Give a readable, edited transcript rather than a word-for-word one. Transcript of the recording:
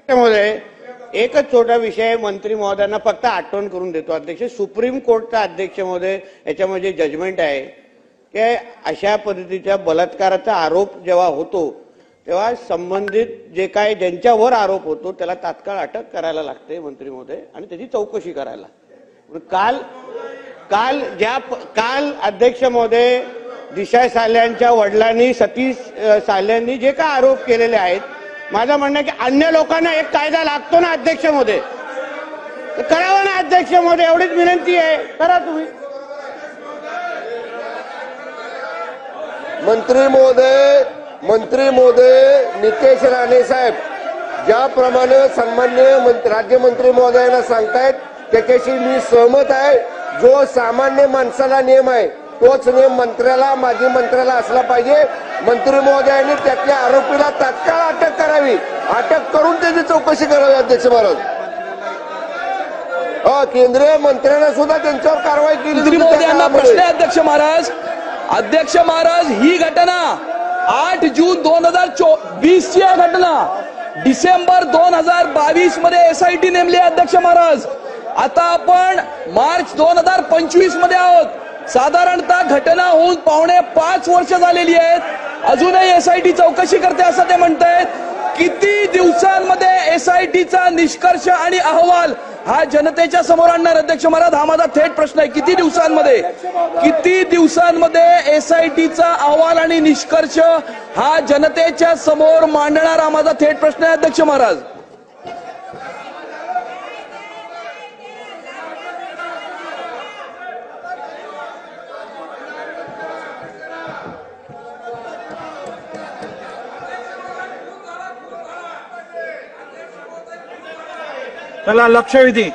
त्यामुळे एकच छोटा विषय मंत्री महोदयांना फक्त आठवण करून देतो अध्यक्ष, सुप्रीम कोर्टचा अध्यक्ष महोदय याच्यामध्ये जजमेंट आहे की अशा पद्धतीच्या बलात्काराचा आरोप जेव्हा होतो तेव्हा संबंधित जे काय ज्यांच्यावर आरोप होतो त्याला तात्काळ अटक करायला लागते मंत्री महोदय आणि त्याची चौकशी करायला। काल अध्यक्ष महोदय दिशा साल्यांच्या वडिलांनी सतीश साल्यांनी जे काय आरोप केलेले आहेत, माझं म्हणणं की अन्य लोकांना एक कायदा लागतो ना अध्यक्ष महोदय, करावा ना अध्यक्ष महोदय, एवढीच विनंती आहे, करा तुम्ही। मंत्री महोदय नितेश राणे साहेब ज्याप्रमाणे सन्माननीय राज्यमंत्री महोदयांना सांगतायत त्याच्याशी मी सहमत आहे। जो सामान्य माणसाला नियम आहे तोच नियम मंत्र्याला माजी मंत्र्याला असला पाहिजे। मंत्री महोदयांनी त्यातल्या आरोपीला तात्काळ अटक करावी, अटक करून त्याची चौकशी करावी। अध्यक्ष महाराज, केंद्रीय मंत्र्यांना सुद्धा त्यांच्यावर कारवाई केली। मंत्री महोदयांना प्रश्न आहे अध्यक्ष महाराज, ही घटना 8 जून 2024 ची घटना, डिसेंबर 2022 मध्ये एसआयटी नेमली आहे अध्यक्ष महाराज। आता आपण मार्च 2025 मध्ये आहोत, साधारणतः घटना होऊन 4.5 वर्ष झालेली आहेत, अजूनही एसआयटी चौकशी करते असं ते म्हणतायत। किती दिवसांमध्ये एसआयटीचा निष्कर्ष आणि अहवाल हा जनतेच्या समोर आणणार अध्यक्ष महाराज, हा माझा थेट प्रश्न आहे। किती दिवसांमध्ये एसआयटीचा अहवाल आणि निष्कर्ष हा जनतेच्या समोर मांडणार, हा माझा थेट प्रश्न आहे अध्यक्ष महाराज। चला लक्षवेधी।